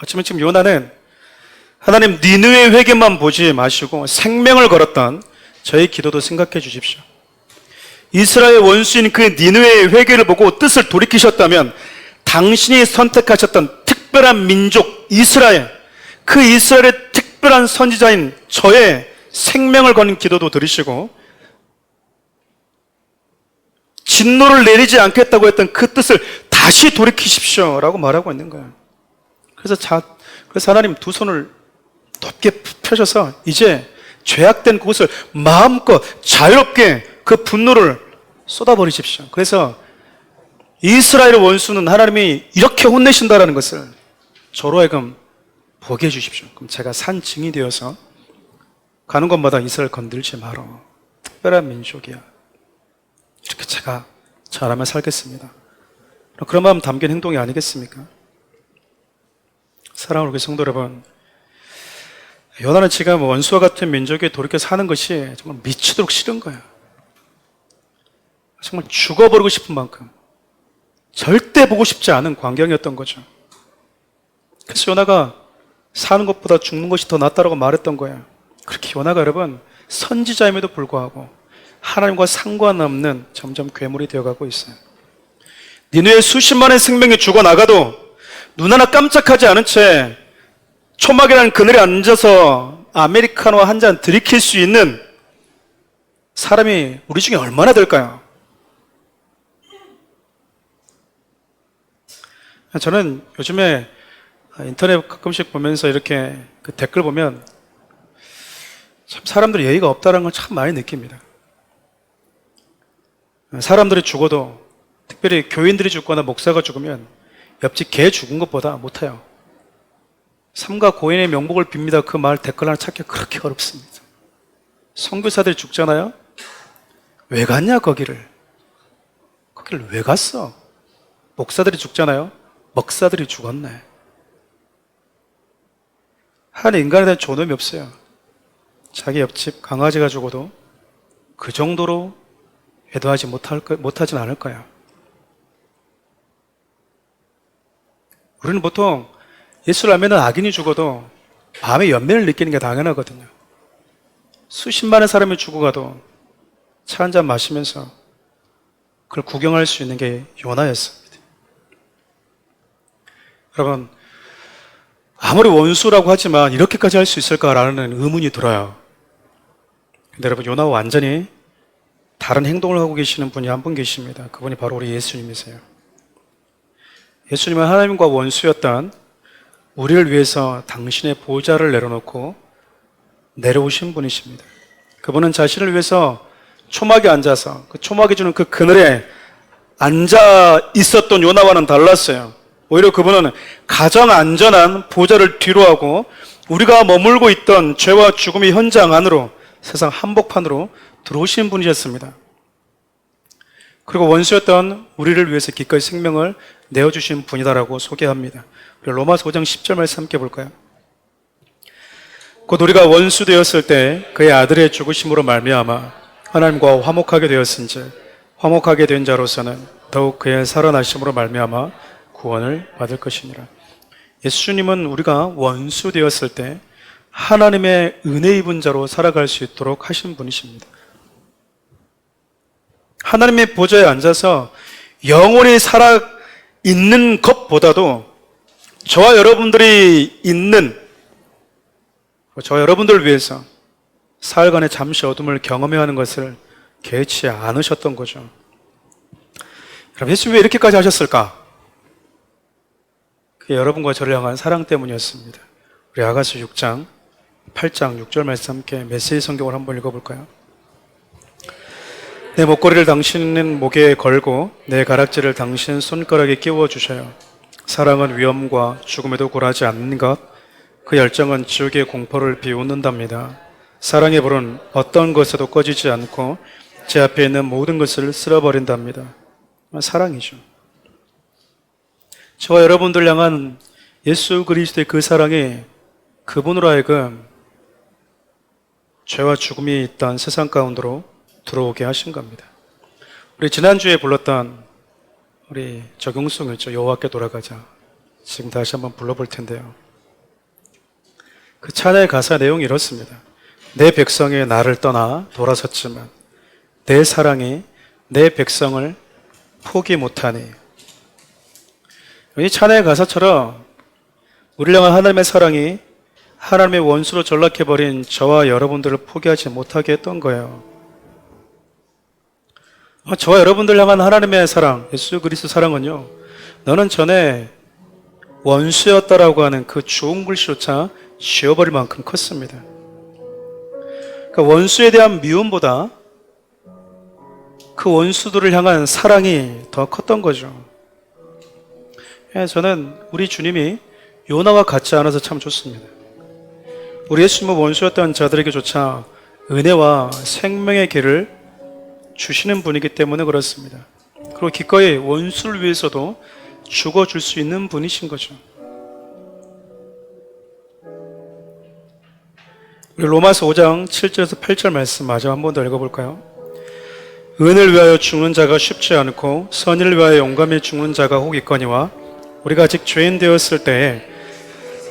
어쩌면 지금 요나는 하나님 니느웨 회개만 보지 마시고 생명을 걸었던 저의 기도도 생각해 주십시오. 이스라엘 원수인 그 니느웨의 회개를 보고 뜻을 돌이키셨다면 당신이 선택하셨던 특별한 민족 이스라엘, 그 이스라엘의 특별한 선지자인 저의 생명을 거는 기도도 들으시고 진노를 내리지 않겠다고 했던 그 뜻을 다시 돌이키십시오 라고 말하고 있는 거예요. 그래서 하나님 두 손을 높게 펴셔서 이제 죄악된 그곳을 마음껏 자유롭게 그 분노를 쏟아버리십시오. 그래서 이스라엘의 원수는 하나님이 이렇게 혼내신다라는 것을 저로 하여금 보게 해주십시오. 그럼 제가 산 증이 되어서 가는 곳마다 이스라엘 건들지 말어. 특별한 민족이야. 이렇게 제가 잘하면 살겠습니다. 그런 마음 담긴 행동이 아니겠습니까? 사랑하는 우리 성도 여러분, 요나는 지금 원수와 같은 민족에 돌이켜 사는 것이 정말 미치도록 싫은 거예요. 정말 죽어버리고 싶은 만큼 절대 보고 싶지 않은 광경이었던 거죠. 그래서 요나가 사는 것보다 죽는 것이 더 낫다라고 말했던 거예요. 그렇게 요나가 여러분 선지자임에도 불구하고 하나님과 상관없는 점점 괴물이 되어가고 있어요. 니느웨의 수십만의 생명이 죽어나가도 눈 하나 깜짝하지 않은 채 초막이라는 그늘에 앉아서 아메리카노 한 잔 들이킬 수 있는 사람이 우리 중에 얼마나 될까요? 저는 요즘에 인터넷 가끔씩 보면서 이렇게 그 댓글 보면 참 사람들이 예의가 없다는 걸 참 많이 느낍니다. 사람들이 죽어도, 특별히 교인들이 죽거나 목사가 죽으면 옆집 개 죽은 것보다 못해요. 삼가 고인의 명복을 빕니다. 그 말 댓글 하나 찾기 그렇게 어렵습니다. 선교사들이 죽잖아요. 왜 갔냐 거기를 왜 갔어? 목사들이 죽잖아요. 먹사들이 죽었네. 한 인간에 대한 존엄이 없어요. 자기 옆집 강아지가 죽어도 그 정도로 애도하지 못하진 않을 거야. 우리는 보통 예수를 알면 악인이 죽어도 마음의 연민을 느끼는 게 당연하거든요. 수십만의 사람이 죽어가도 차 한잔 마시면서 그걸 구경할 수 있는 게 요나였습니다. 여러분, 아무리 원수라고 하지만 이렇게까지 할 수 있을까라는 의문이 들어요. 근데 여러분, 요나와 완전히 다른 행동을 하고 계시는 분이 한 분 계십니다. 그분이 바로 우리 예수님이세요. 예수님은 하나님과 원수였던 우리를 위해서 당신의 보좌를 내려놓고 내려오신 분이십니다. 그분은 자신을 위해서 초막에 앉아서 그 초막이 주는 그 그늘에 앉아 있었던 요나와는 달랐어요. 오히려 그분은 가장 안전한 보좌를 뒤로하고 우리가 머물고 있던 죄와 죽음의 현장 안으로, 세상 한복판으로 들어오신 분이셨습니다. 그리고 원수였던 우리를 위해서 기꺼이 생명을 내어주신 분이다라고 소개합니다. 우리 로마서 5장 10절 말씀 함께 볼까요? 곧 우리가 원수 되었을 때 그의 아들의 죽으심으로 말미암아 하나님과 화목하게 되었은즉 화목하게 된 자로서는 더욱 그의 살아나심으로 말미암아 구원을 받을 것이니라. 예수님은 우리가 원수 되었을 때 하나님의 은혜 입은 자로 살아갈 수 있도록 하신 분이십니다. 하나님의 보좌에 앉아서 영원히 살아 있는 것보다도 저와 여러분들이 있는, 저와 여러분들을 위해서 사흘간의 잠시 어둠을 경험해야 하는 것을 개의치 않으셨던 거죠. 여러분, 예수님이 왜 이렇게까지 하셨을까? 그게 여러분과 저를 향한 사랑 때문이었습니다. 우리 아가서 6장 8장 6절 말씀 함께 메시지 성경을 한번 읽어볼까요? 내 목걸이를 당신 목에 걸고 내 가락지를 당신 손가락에 끼워 주셔요. 사랑은 위험과 죽음에도 굴하지 않는 것, 그 열정은 지옥의 공포를 비웃는답니다. 사랑의 불은 어떤 것에도 꺼지지 않고 제 앞에 있는 모든 것을 쓸어버린답니다. 사랑이죠. 저와 여러분들 향한 예수 그리스도의 그 사랑이 그분으로 하여금 죄와 죽음이 있던 세상 가운데로 들어오게 하신 겁니다. 우리 지난주에 불렀던 우리 적용송 있죠. 여호와께 돌아가자. 지금 다시 한번 불러볼 텐데요. 그 찬양의 가사 내용이 이렇습니다. 내 백성이 나를 떠나 돌아섰지만 내 사랑이 내 백성을 포기 못하니. 이 찬양의 가사처럼 우리를 향한 하나님의 사랑이 하나님의 원수로 전락해버린 저와 여러분들을 포기하지 못하게 했던 거예요. 저와 여러분들 향한 하나님의 사랑, 예수 그리스도 사랑은요, 너는 전에 원수였다라고 하는 그 좋은 글씨조차 지워버릴 만큼 컸습니다. 그러니까 원수에 대한 미움보다 그 원수들을 향한 사랑이 더 컸던 거죠. 저는 우리 주님이 요나와 같지 않아서 참 좋습니다. 우리 예수님은 원수였던 자들에게조차 은혜와 생명의 길을 주시는 분이기 때문에 그렇습니다. 그리고 기꺼이 원수를 위해서도 죽어줄 수 있는 분이신 거죠. 우리 로마서 5장 7절에서 8절 말씀 마저 한 번 더 읽어볼까요? 은을 위하여 죽는 자가 쉽지 않고 선의를 위하여 용감히 죽는 자가 혹 있거니와 우리가 아직 죄인 되었을 때에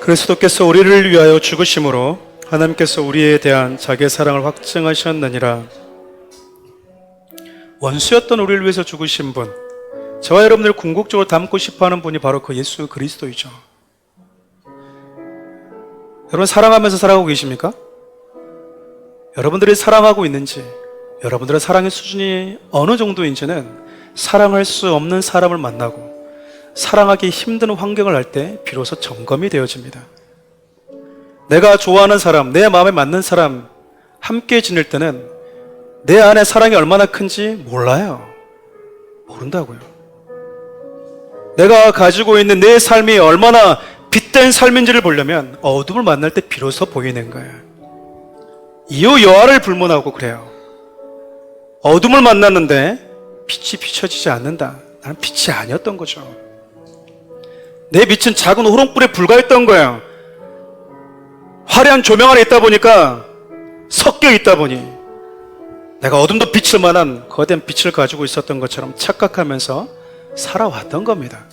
그리스도께서 우리를 위하여 죽으심으로 하나님께서 우리에 대한 자기의 사랑을 확증하셨느니라. 원수였던 우리를 위해서 죽으신 분, 저와 여러분들 궁극적으로 닮고 싶어하는 분이 바로 그 예수 그리스도이죠. 여러분 사랑하면서 살아가고 계십니까? 여러분들이 사랑하고 있는지, 여러분들의 사랑의 수준이 어느 정도인지는 사랑할 수 없는 사람을 만나고 사랑하기 힘든 환경을 할 때 비로소 점검이 되어집니다. 내가 좋아하는 사람, 내 마음에 맞는 사람 함께 지낼 때는 내 안에 사랑이 얼마나 큰지 몰라요. 모른다고요. 내가 가지고 있는 내 삶이 얼마나 빛된 삶인지를 보려면 어둠을 만날 때 비로소 보이는 거예요. 이유 여하를 불문하고 그래요. 어둠을 만났는데 빛이 비춰지지 않는다. 나는 빛이 아니었던 거죠. 내 빛은 작은 호롱불에 불과했던 거예요. 화려한 조명 안에 있다 보니까 섞여 있다 보니 내가 어둠도 비칠 만한 거대한 빛을 가지고 있었던 것처럼 착각하면서 살아왔던 겁니다.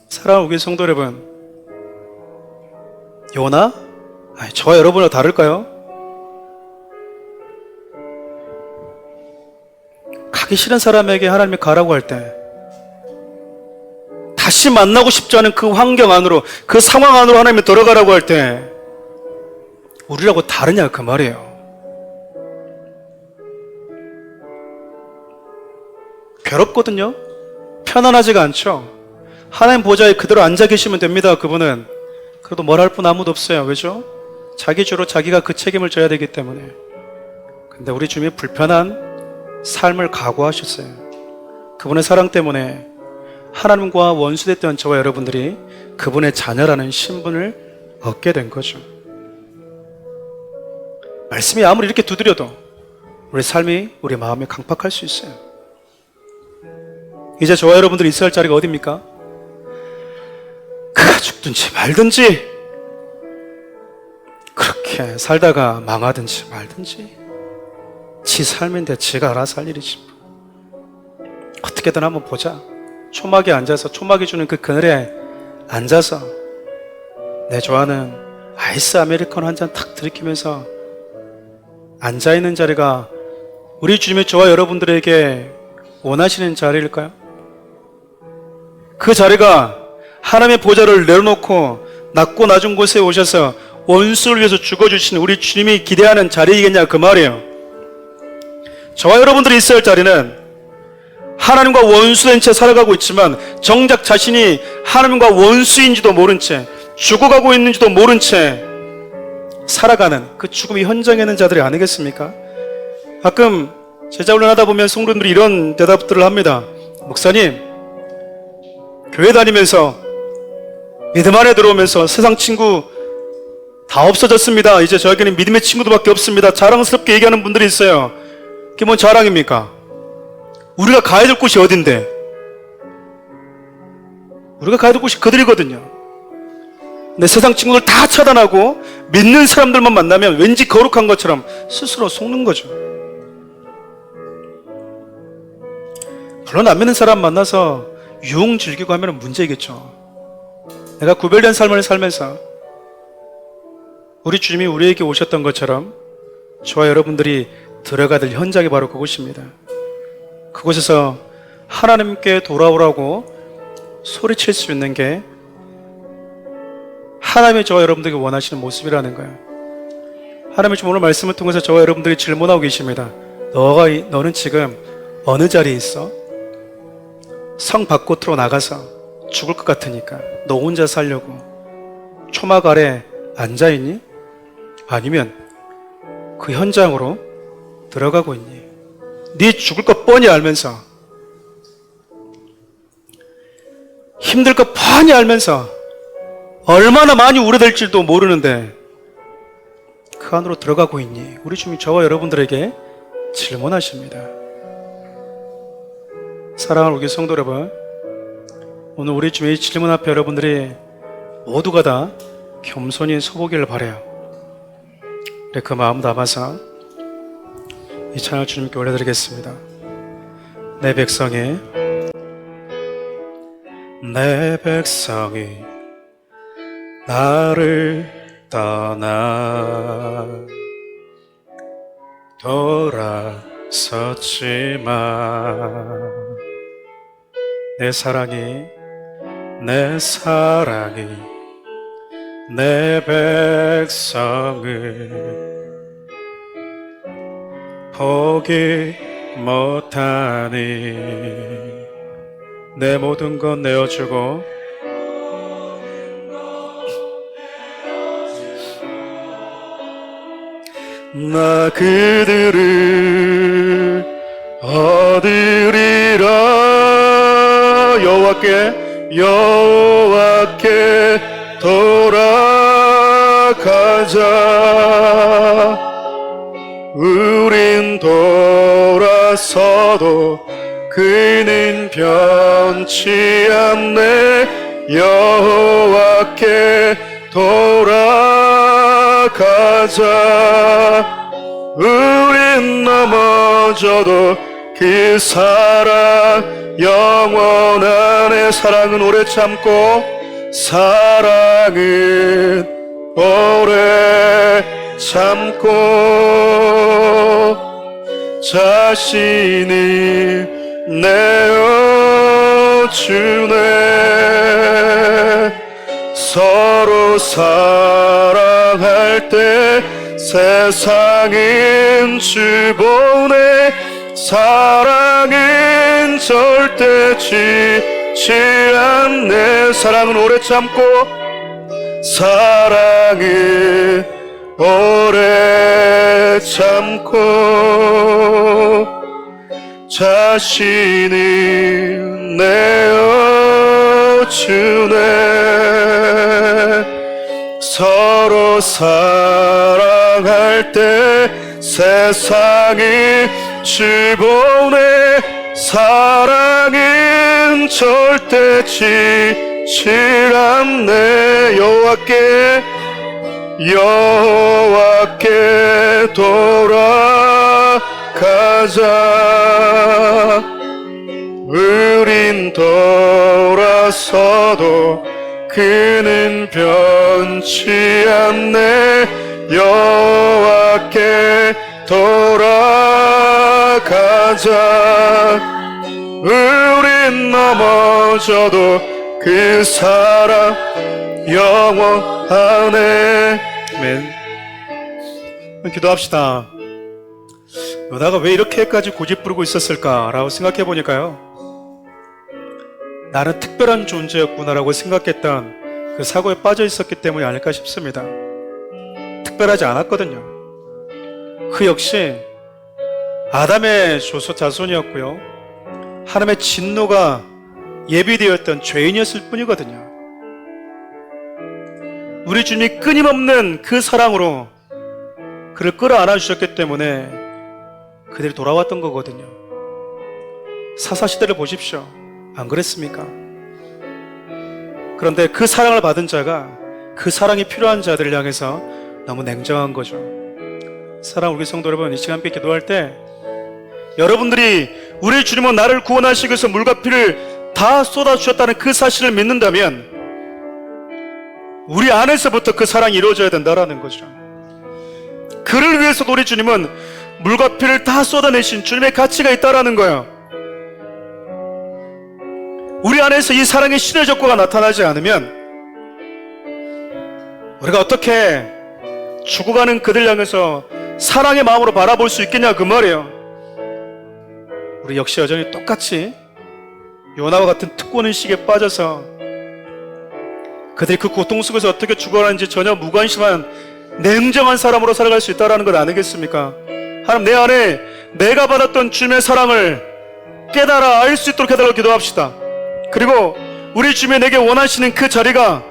사랑하는 우리 성도 여러분, 요나? 저와 여러분과 다를까요? 가기 싫은 사람에게 하나님이 가라고 할 때 다시 만나고 싶지 않은 그 환경 안으로, 그 상황 안으로 하나님이 들어가라고 할 때 우리라고 다르냐 그 말이에요. 괴롭거든요. 편안하지가 않죠. 하나님 보좌에 그대로 앉아 계시면 됩니다. 그분은. 그래도 뭘 할 분 아무도 없어요. 왜죠? 자기 주로 자기가 그 책임을 져야 되기 때문에. 근데 우리 주님이 불편한 삶을 각오하셨어요. 그분의 사랑 때문에 하나님과 원수됐던 저와 여러분들이 그분의 자녀라는 신분을 얻게 된 거죠. 말씀이 아무리 이렇게 두드려도 우리 삶이, 우리 마음이 강팍할 수 있어요. 이제 저와 여러분들이 있어야 할 자리가 어디입니까? 그가 죽든지 말든지, 그렇게 살다가 망하든지 말든지, 지 삶인데 지가 알아서 할 일이지. 어떻게든 한번 보자. 초막에 앉아서, 초막이 주는 그 그늘에 앉아서 내 좋아하는 아이스 아메리카노 한 잔 탁 들이키면서 앉아있는 자리가 우리 주님의 저와 여러분들에게 원하시는 자리일까요? 그 자리가 하나님의 보좌를 내려놓고 낮고 낮은 곳에 오셔서 원수를 위해서 죽어주신 우리 주님이 기대하는 자리이겠냐 그 말이에요. 저와 여러분들이 있어야 할 자리는 하나님과 원수된 채 살아가고 있지만 정작 자신이 하나님과 원수인지도 모른 채 죽어가고 있는지도 모른 채 살아가는 그 죽음의 현장에 있는 자들이 아니겠습니까? 가끔 제자훈련하다 보면 성도님들이 이런 대답들을 합니다. 목사님, 교회 다니면서 믿음 안에 들어오면서 세상 친구 다 없어졌습니다. 이제 저에게는 믿음의 친구들밖에 없습니다. 자랑스럽게 얘기하는 분들이 있어요. 그게 뭔 자랑입니까? 우리가 가야 될 곳이 어딘데? 우리가 가야 될 곳이 그들이거든요. 근데 세상 친구들 다 차단하고 믿는 사람들만 만나면 왠지 거룩한 것처럼 스스로 속는 거죠. 물론 안 믿는 사람 만나서 유흥 즐기고 하면 문제이겠죠. 내가 구별된 삶을 살면서 우리 주님이 우리에게 오셨던 것처럼 저와 여러분들이 들어가야 될 현장이 바로 그곳입니다. 그곳에서 하나님께 돌아오라고 소리칠 수 있는 게 하나님이 저와 여러분들에게 원하시는 모습이라는 거예요. 하나님이 지금 오늘 말씀을 통해서 저와 여러분들이 질문하고 계십니다. 너는 지금 어느 자리에 있어? 성 밖으로 나가서 죽을 것 같으니까 너 혼자 살려고 초막 아래 앉아있니? 아니면 그 현장으로 들어가고 있니? 네 죽을 것 뻔히 알면서, 힘들 것 뻔히 알면서 얼마나 많이 우려될지도 모르는데 그 안으로 들어가고 있니? 우리 주님이 저와 여러분들에게 질문하십니다. 사랑하는 우리 성도 여러분, 오늘 우리 주님의 질문 앞에 여러분들이 모두가 다 겸손히 서보기를 바라요. 네, 그 마음 담아서 이 찬양을 주님께 올려드리겠습니다. 내 백성이 나를 떠나 돌아섰지만 내 사랑이 내 백성을 포기 못하니 내 모든 것 내어주고 나 그들을 얻으리라. 여호와께 돌아가자. 우린 돌아서도 그는 변치 않네. 여호와께 돌아가자. 우린 넘어져도 그 사랑 영원한 내 사랑은 오래 참고 사랑은 오래 참고 자신을 내어주네. 서로 사랑할 때 세상은 주보네. 사랑은 절대 지지 않네. 사랑은 오래 참고 사랑은 오래 참고 자신을 내어주네. 서로 사랑할 때 세상이 주보네. 사랑은 절대 지지 않네. 여호와께 돌아가자. 우린 돌아서도 그는 변치 않네. 여호와께 돌아가자. 우린 넘어져도 그 사랑 영원하네. 아멘. 기도합시다. 너다가 왜 이렇게까지 고집 부리고 있었을까라고 생각해 보니까요, 나는 특별한 존재였구나라고 생각했던 그 사고에 빠져 있었기 때문이 아닐까 싶습니다. 특별하지 않았거든요. 그 역시 아담의 자손이었고요. 하나님의 진노가 예비되었던 죄인이었을 뿐이거든요. 우리 주님이 끊임없는 그 사랑으로 그를 끌어안아 주셨기 때문에 그들이 돌아왔던 거거든요. 사사시대를 보십시오. 안 그랬습니까? 그런데 그 사랑을 받은 자가 그 사랑이 필요한 자들을 향해서 너무 냉정한 거죠. 사랑 우리 성도 여러분, 이 시간 함께 기도할 때 여러분들이 우리 주님은 나를 구원하시기 위해서 물과 피를 다 쏟아주셨다는 그 사실을 믿는다면 우리 안에서부터 그 사랑이 이루어져야 된다는 거죠. 그를 위해서도 우리 주님은 물과 피를 다 쏟아내신 주님의 가치가 있다는 거예요. 우리 안에서 이 사랑의 신의 적과가 나타나지 않으면 우리가 어떻게 죽어가는 그들 향해서 사랑의 마음으로 바라볼 수 있겠냐 그 말이에요. 우리 역시 여전히 똑같이 요나와 같은 특권의식에 빠져서 그들이 그 고통 속에서 어떻게 죽어가는지 전혀 무관심한 냉정한 사람으로 살아갈 수 있다는 것 아니겠습니까? 하나님, 내 안에 내가 받았던 주님의 사랑을 깨달아 알 수 있도록 해달라고 기도합시다. 그리고 우리 주님이 내게 원하시는 그 자리가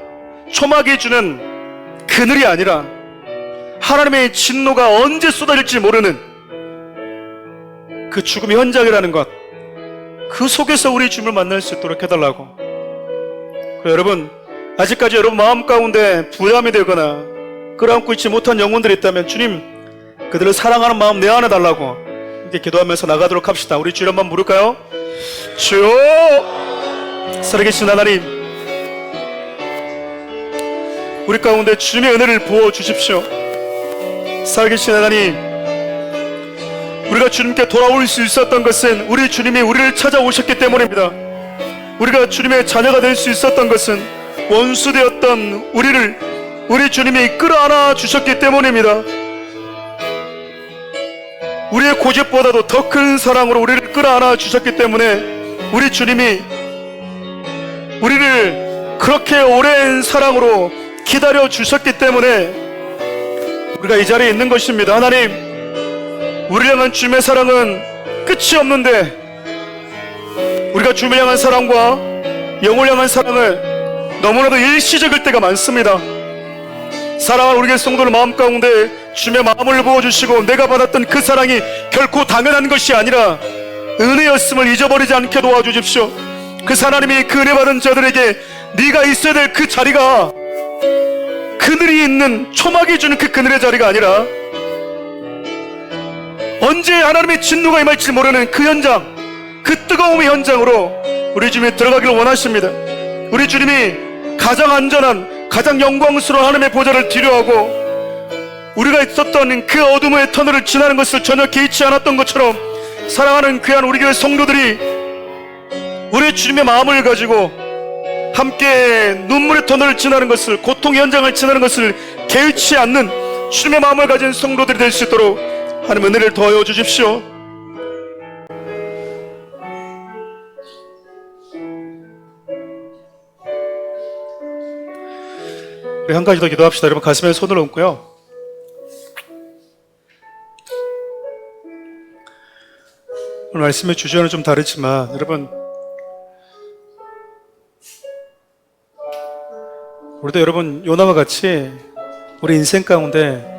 초막이 주는 그늘이 아니라 하나님의 진노가 언제 쏟아질지 모르는 그 죽음의 현장이라는 것, 그 속에서 우리 주님을 만날 수 있도록 해달라고. 여러분, 아직까지 여러분 마음 가운데 부담이 되거나 끌어안고 있지 못한 영혼들이 있다면 주님, 그들을 사랑하는 마음 내 안에 달라고 이렇게 기도하면서 나가도록 합시다. 우리 주여 한번 부를까요? 주여, 살아계신 하나님, 우리 가운데 주님의 은혜를 부어주십시오. 살아계신 하나님, 우리가 주님께 돌아올 수 있었던 것은 우리 주님이 우리를 찾아오셨기 때문입니다. 우리가 주님의 자녀가 될 수 있었던 것은 원수되었던 우리 주님이 끌어안아 주셨기 때문입니다. 우리의 고집보다도 더 큰 사랑으로 우리를 끌어안아 주셨기 때문에 우리 주님이 우리를 그렇게 오랜 사랑으로 기다려 주셨기 때문에 우리가 이 자리에 있는 것입니다. 하나님, 우리를 향한 주님의 사랑은 끝이 없는데 우리가 주님을 향한 사랑과 영혼을 향한 사랑을 너무나도 일시적일 때가 많습니다. 사랑하는 우리 성도들 마음 가운데 주님의 마음을 부어주시고 내가 받았던 그 사랑이 결코 당연한 것이 아니라 은혜였음을 잊어버리지 않게 도와주십시오. 그 하나님이 그 은혜 받은 자들에게 네가 있어야 될 그 자리가 그늘이 있는 초막이 주는 그 그늘의 자리가 아니라 언제 하나님의 진노가 임할지 모르는 그 현장, 그 뜨거움의 현장으로 우리 주님이 들어가기를 원하십니다. 우리 주님이 가장 안전한, 가장 영광스러운 하나님의 보좌를 뒤로하고 우리가 있었던 그 어둠의 터널을 지나는 것을 전혀 개의치 않았던 것처럼 사랑하는 귀한 우리 교회 성도들이 우리 주님의 마음을 가지고 함께 눈물의 터널을 지나는 것을, 고통의 현장을 지나는 것을 개의치 않는 주님의 마음을 가진 성도들이 될 수 있도록 하나님 은혜를 더하여 주십시오. 우리 한 가지 더 기도합시다. 여러분 가슴에 손을 얹고요. 오늘 말씀의 주제는 좀 다르지만 여러분, 우리도 여러분 요나와 같이 우리 인생 가운데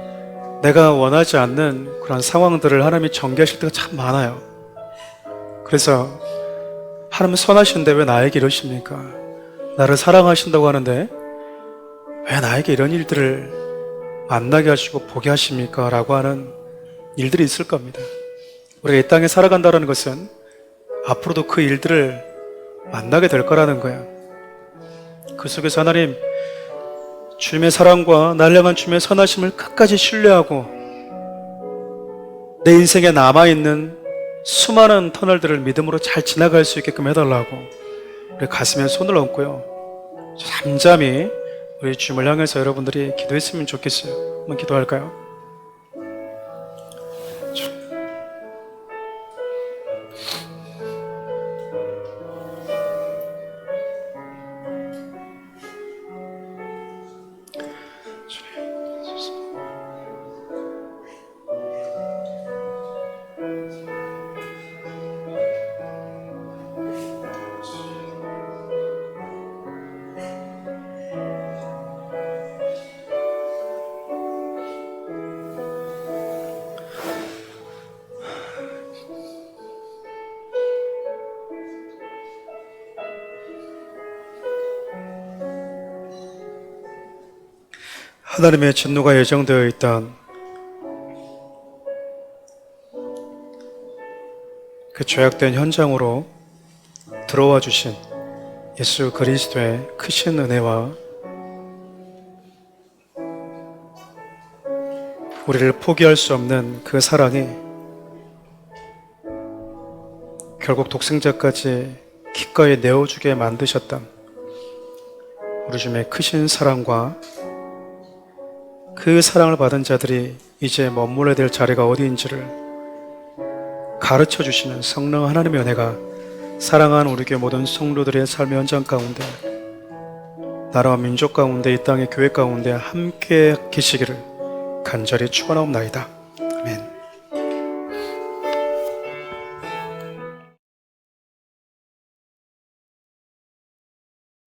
내가 원하지 않는 그런 상황들을 하나님이 전개하실 때가 참 많아요. 그래서 하나님은 선하신데 왜 나에게 이러십니까? 나를 사랑하신다고 하는데 왜 나에게 이런 일들을 만나게 하시고 보게 하십니까? 라고 하는 일들이 있을 겁니다. 우리가 이 땅에 살아간다는 것은 앞으로도 그 일들을 만나게 될 거라는 거예요. 그 속에서 하나님, 주님의 사랑과 나를 향한 주님의 선하심을 끝까지 신뢰하고 내 인생에 남아있는 수많은 터널들을 믿음으로 잘 지나갈 수 있게끔 해달라고 우리 가슴에 손을 얹고요, 잠잠히 우리 주님을 향해서 여러분들이 기도했으면 좋겠어요. 한번 기도할까요? 하나님의 진노가 예정되어 있던 그 죄악된 현장으로 들어와 주신 예수 그리스도의 크신 은혜와 우리를 포기할 수 없는 그 사랑이 결국 독생자까지 기꺼이 내어주게 만드셨던 우리 주님의 크신 사랑과 그 사랑을 받은 자들이 이제 머물러야 될 자리가 어디인지를 가르쳐 주시는 성령 하나님의 은혜가 사랑하는 우리 교회 모든 성도들의 삶의 현장 가운데, 나라와 민족 가운데, 이 땅의 교회 가운데 함께 계시기를 간절히 축원하옵나이다.